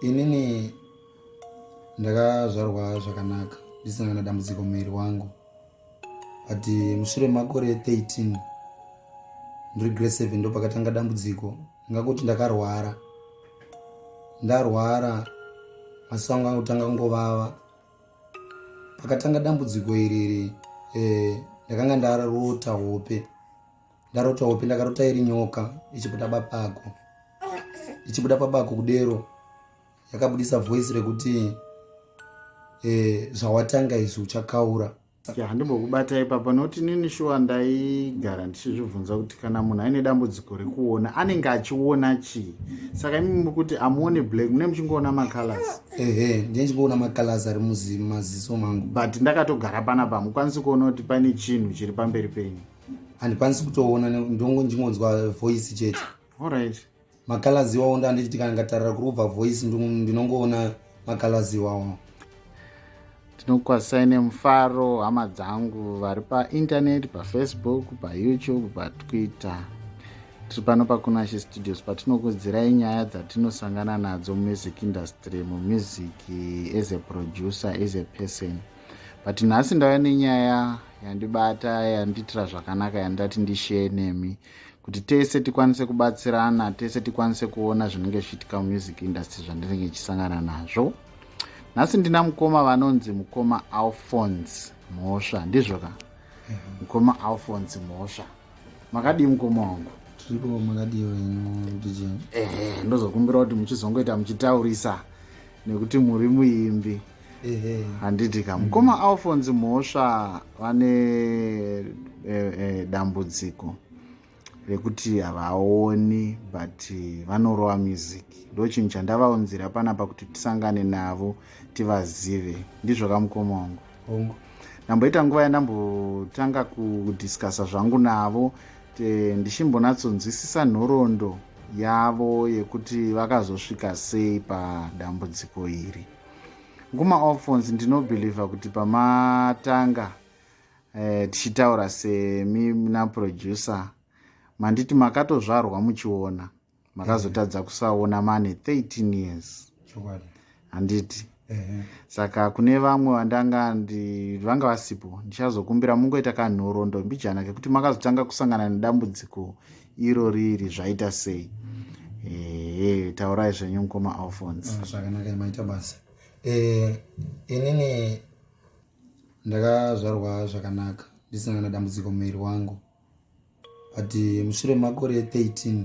Inini ndakazvarwa zvakanaka ndisina kana dambudziko muviri wangu, but mushure makore 13 ndiri grade 7 ndo pakatanga dambudziko. Ndingakuti ndakarwara, ndarwara maziso angu angotanga kungovava. Pakatanga dambudziko iriri ndakanga ndarota hope, ndakarota iri nyoka ichibuda pabako kudero, yakabudisa voice rekuti zvawatanga izvi uchakaura. Handimbokubata ipapo noti nini shuwa ndaigara ndichizvibvunza kuti kana munhu aine dambudziko rekuona anenge achiona chii. Saka imi mukuti amuone black, mune muchingoona macolors. Ndiye ndichingoona macolors ari mumaziso mangu, but ndakatogara panapa mukwanisi kuona kuti pane chinhu chiri pamberi penyu. handikwanisi kutoona, ndongo ndichingonzwa voice chete. Alright, macolors iwawo ndandichiti kana ngatarira kuri kubva voice ndinongoona macolors iwawo. tinokwasai nemufaro hama dzangu vari paintaneti, pafacebook, payoutube, patwitter. Tiri pano paKunashi Studios patinokudzirai nyaya dzatinosangana nadzo mumusic industry, mumusic as a producer, as a person. But nhasi ndava nenyaya yandibata yandiitira zvakanaka yandati ndishare nemi kuti tese tikwanise kubatsirana, tese tikwanise kuona zvinenge zvichiitika mumusic industry zvandinenge ndichisangana nazvo. Nhasi ndina mukoma vanonzi mukoma Alphonse Mhosva, ndizvo ka? Mukoma Alphonse Mhosva. Makadii mukoma wangu? Tiripo makadiwa ino DJ. Ndozokumbira kuti muchizongoita muchitaurisa nekuti muri muimbi. Handiti ka mukoma Alphonse Mhosva vane dambudziko rekuti havaoni but vanorova music. Ndo chinhu chandavaunzira panapa kuti tisangane navo tivazive. Ndizvo ka mukoma wangu? Ndamboita nguva yandambotanga kudhiskasa zvangu navo ndichimbonatsonzwisisa nhoroondo yavo yekuti vakazosvika sei padambudziko iri. Mukoma Alphonse ndinobhilivha kuti pamatanga tichitaura semi naproducer manditi makatozvarwa muchiona, makazotadza kusaona mane 13 years. Handiti? Saka kune vamwe vanga vasipo ndichazokumbira mungoita kanhoroondo mbijana kekuti makazotanga kusangana nedambudziko iro riri zvaita sei. Taurai zvenyu mukoma Alphonse. Zvakanaka, maita basa. Inini ndakazvarwa zvakanaka ndisina kana dambudziko muviri wangu, but mushure makore 13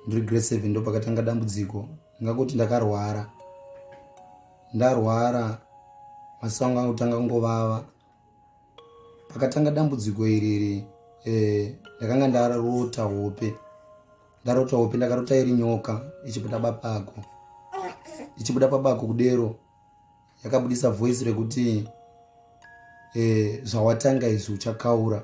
ndiri grade 7 ndo pakatanga dambudziko. Ndingakuti ndarwara maziso angu angotanga kungovava. Pakatanga dambudziko iriri ndakanga ndarota hope, ndakarota iri nyoka ichibuda pabako kudero, yakabudisa voice rekuti zvawatanga izvi uchakaura.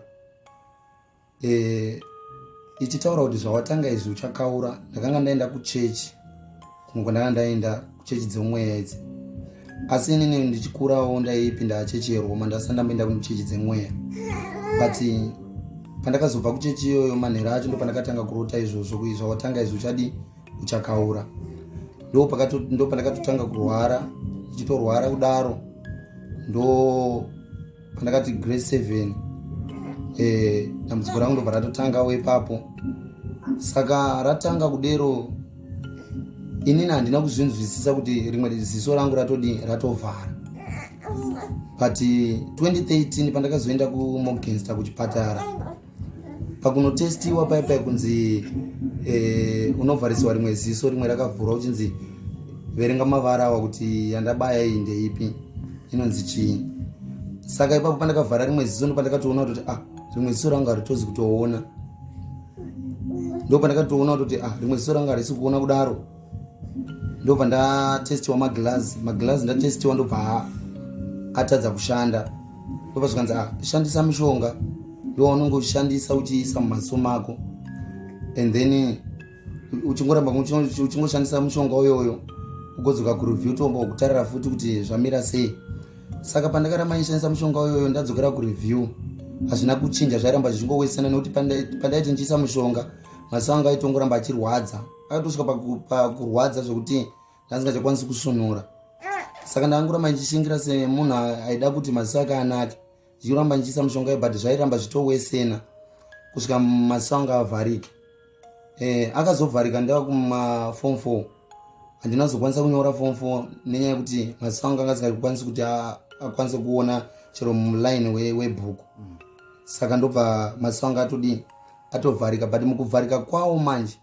Ichitaura kuti zvawatanga izvi uchakaura, ndakanga ndaenda kuchechi, kumwe kwandanga ndaenda kuchechi dzemweya idzi. Asi inini ndichikurawo ndaipinda chechi yeRoma, ndasati ndamboenda kuchechi dzemweya. But pandakazobva kuchechi iyoyo manhero acho ndo pandakatanga kurota izvozvo kuti zvawatanga izvi uchakaura. Ndo pandakatotanga kurwara, ndichitorwara kudaro ndo pandakati grade 7 dambudziko rangu ndobva ratotangawo ipapo. Saka ratanga kudero inini handina kuzvinzwisisa kuti rimwe ziso rangu ratovhara. But 2013 pandakazoenda kuMorgenster kuchipatara, pakunotestiwa paipai kunzi unovharisiwa rimwe ziso, rimwe rakavhurwa uchinzi verenga mavara awa kuti yandabaya iyi ndeipi, inonzi chii. Saka ipapo pandakavhara rimwe ziso ndo pandakatoona kuti rimwe ziso rangu haritozi kutoona. Ndo pandakatoona kuti rimwe ziso rangu harisi kuona kudaro. Ndo pandatestiwa maglazi ndatestiwa ndobva atadza kushanda. Ndobva zvikanzi shandisa mishonga, ndo unonge uchishandisa uchiisa mumaziso mako, and then uchingoramba uchingoshandisa mushonga uyoyo ugodzoka kureview tombo kutarira futi kuti zvamira sei. Saka pandakaramba ndichishandisa mushonga uyoyo ndadzokera kureview hazvina kuchinja, zvairamba zvichingowesana nekuti pandaiti ndichiisa mushonga maziso anga aitongoramba achirwadza, akatosvika pakurwadza zvokuti ndasingachakwanisi kusunura. Saka ndangoramba ndichishingira semunhu aida kuti maziso ake anake, ndichiramba ndichiisa mushonga but zvairamba zvitowesena kusvika maziso anga avharike. Akazovharika ndava kumaform 4, handinazokwanisa kunyora form 4 nenyaya yekuti maziso anga anga asingakwanisi kuti akwanise kuona chero muline webhuku. Saka ndobva maziso anga atovharika, but mukuvharika kwawo manje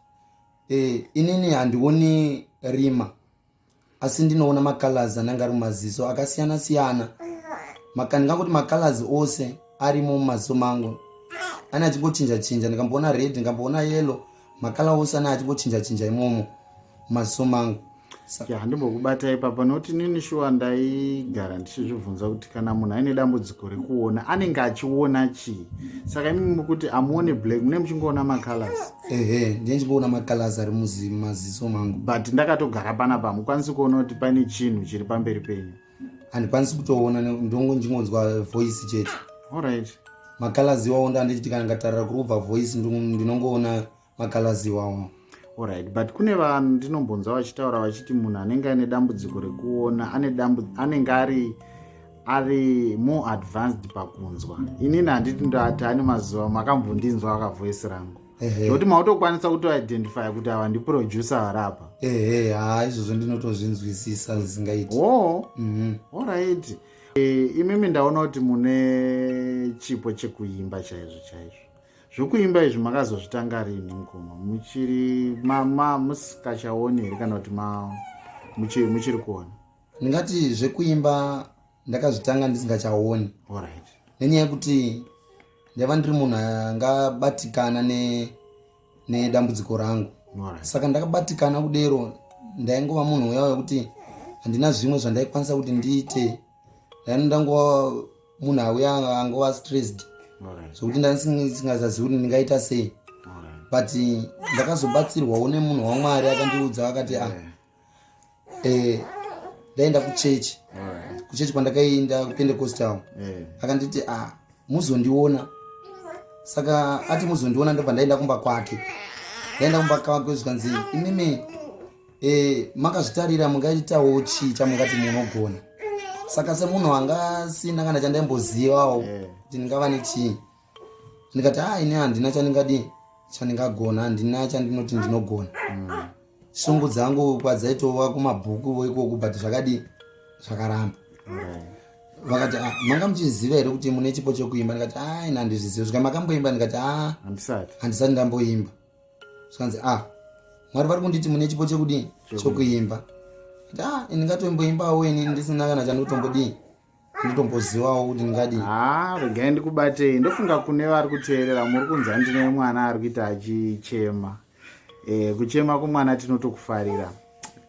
inini handioni rima, asi ndinoona macolors anenge ari mumaziso akasiyana siyana. Ndingangoti macolors ose arimo mumaziso mangu ane achingochinja chinja. Ndikamboona red, ndikamboona yellow, makala ose ane achingochinja chinja imomo mumaziso mangu. Handimbokubata ipapo noti nini shuwa ndaigara ndichizvibvunza kuti kana munhu aine dambudziko rekuona anenge achiona chii. Saka imimi kuti amuone black mune muchingoona macolors. Ndiye ndichingoona macolors ari mumaziso mangu, but ndakatogara panapa mukwanisi kuona kuti pane chinhu chiri pamberi penyu. handikwanisi kutoona, ndingonzwa voice chete. Alright, macolors iwawo ndandichiti kana ngatarira kurubva voice ndinongoona macolors iwawo. Alright, but kune vanhu ndinombonza vachitaura vachiti munhu anenge ane dambudziko rekuona anenge ari more advanced pakunzwa. Inini handiti ndati ane mazuva makambondinzwa akavoisi rangu nokuti mautokwanisa kutoidentify kuti ava ndiproducer varapa. Izvozvo ndinotozvinzwisisa zvisingaiti. Alright. Imimi ndaona kuti mune chipo chekuimba chaizvo chaizvo. Zvokuimba izvi makazozvitanga rini mukoma? Musikachaoni here kana kuti muchiri kuona? Ndingati zvekuimba ndakazvitanga ndisingachaoni. Alright. Nenyaya yekuti ndava ndiri munhu angabatikana nedambudziko rangu. Saka ndakabatikana kudero ndaingova munhu uya wekuti handina zvimwe zvandaikwanisa kuti ndiite. Ndangova munhu auya angova stressed zvokuti ndasingazazivi kuti ndingaita sei. But ndakazobatsirwawo nemunhu waMwari akandiudza akati ndaenda kuchechi kwandakaenda kuPentecostal. Akanditi muzondiona. Saka ati muzondiona ndobva ndaenda kumba kwake. Ndaenda kumba kwake zvikanzi imimi makazvitarira mungaitawo chii chamungati munogona. Saka semunhu anga sina kana chandambozivawo kuti ndingava nechii, ndikati ini handina chandingagona, handina chandinoti ndinogona. Shungu dzangu kwadzaitova kumabhuku ikoko but zvakaramba. Vakati manga muchiziva here kuti mune chipo chekuimba? Ndikati ina handizvizivi. Zvika makamboimba? Ndikati handisati ndamboimba. Zvikanzi Mwari vari kunditi mune chipo chekuimba. Ndingatomboimbawo ini ndisina kana chandotombozivawo kuti ndingadi. Regai ndikubatei. Ndofunga kune vari kuteerera muri kunza ndine mwana ari kuita achichema. Kuchema kwemwana tinotokufarira.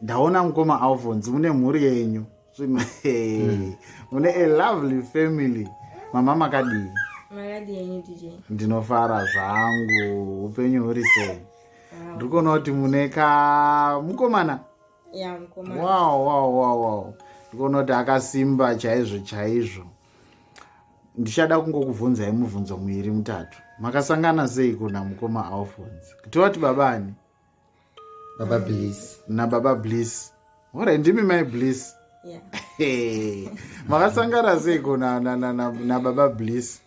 Ndaona mukoma Alphonse mune mhuri yenyu. Mune a lovely family. Mama makadii? Makadii DJ. Ndinofara zvangu. Upenyu huri sei? Ndiri kuona kuti mune mukomana? Yeah, mukomana. Wow. Ndiri kuona kuti akasimba chaizvo. Ndichada kungokubvunzai mubvunzo muiri mutatu. Makasangana sei kuna mukoma Alphonse? Kutovati babani? Baba Bliss. Baba Bliss. Alright, ndimi mai Bliss. Yeah. Makasangana sei kuna na Baba Bliss?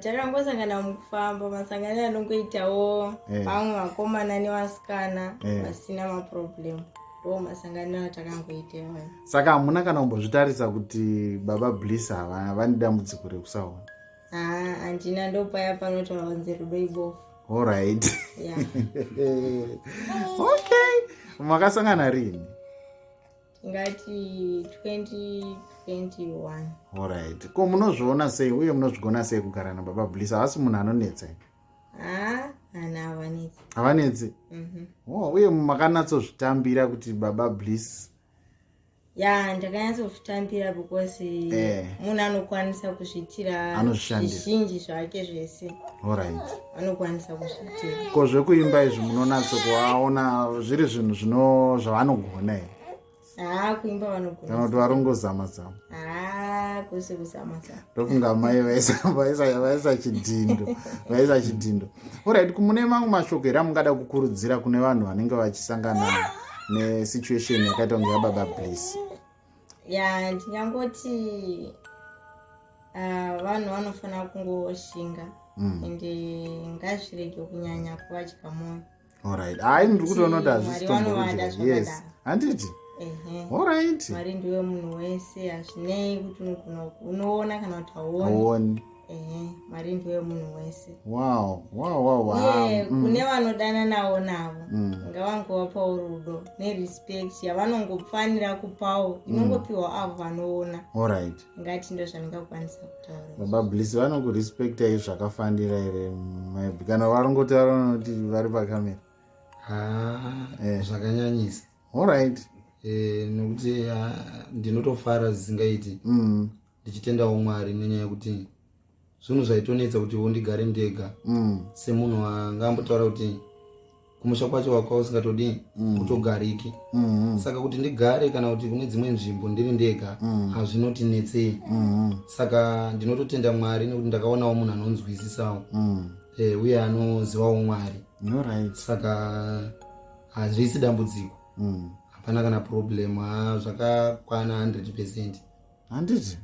Takangosangana mukufamba, masangano anongoitawo vamwe vakomana nevasikana vasina maproblem. Ndo masangano atakangoitawo. Saka hamuna kana kumbozvitarisa kuti Baba Bliss havani dambudziko rekusaona? Handina, ndopaya panoti vawanze rudo ibofu. Alright. Yeah. Okay. Makasangana rini? Ngati 2021. Alright. Ko munozviona sei uye munozvigona sei kugara naBaba Bliss? Havasi munhu anonetsa? Havanetsi. Havanetsi? Uye makanatsozvitambira kuti Baba Bliss? Ndakanyatsozvitambira because munhu anokwanisa kuzvitira zvizhinji zvake zvese. Alright. Anokwanisa kuzvitira. Ko zvekuimba izvi munonatsokuvaona zviri zvinhu zvavanogona here? Kuimba vanogona. Kana kuti varongozama. Kwese kuzama-zama. Ndofunga mai vaisa chidhindo. Alright, kumune mamwe mashoko here amungada kukurudzira kune vanhu vanenge vachisangana nesituation yakaita kunge yababa Bliss? Ya ndingangoti vanhu vanofanira kungoshinga ende ngazvirege kunyanya kuvadya mwoyo. Alright. Hai ndiri kutonoda Mwari vanovada hazvisitombokuti yes. zvakadaro. Handiti? Alright. Mwari ndiwe munhu wese, hazvinei kuti unogona unoona kana kuti Hauoni. Mwari ndiwe munhu wese. Wow. Uye kune vanodana navo ngavangovapawo rudo nerespect yavanongofanira kupawo inongopiwa avo vanoona. Alright. Ngati ndo zvandingakwanisa kutaura. Baba Bliss vanokurespektai zvakafanira here maybe kana varongotaura kuti vari pakamera? Zvakanyanyisa. Alright. Nokuti ndinotofara zvisingaiti ndichitendawo Mwari nenyaya yekuti zvinhu zvaitonetsa kuti ndigare ndega semunhu wanga ambotaura kuti kumusha kwacho wakwa usingatodi kutogariki. Saka kuti ndigare kana kuti kune dzimwe nzvimbo ndiri ndega hazvinotinetsei. Saka ndinototenda Mwari nekuti ndakaonawo munhu anonzwisisawo uye anozivawo Mwari. Saka hazvisi dambudziko, hapana kana problem, zvakakwana 100%. Handiti?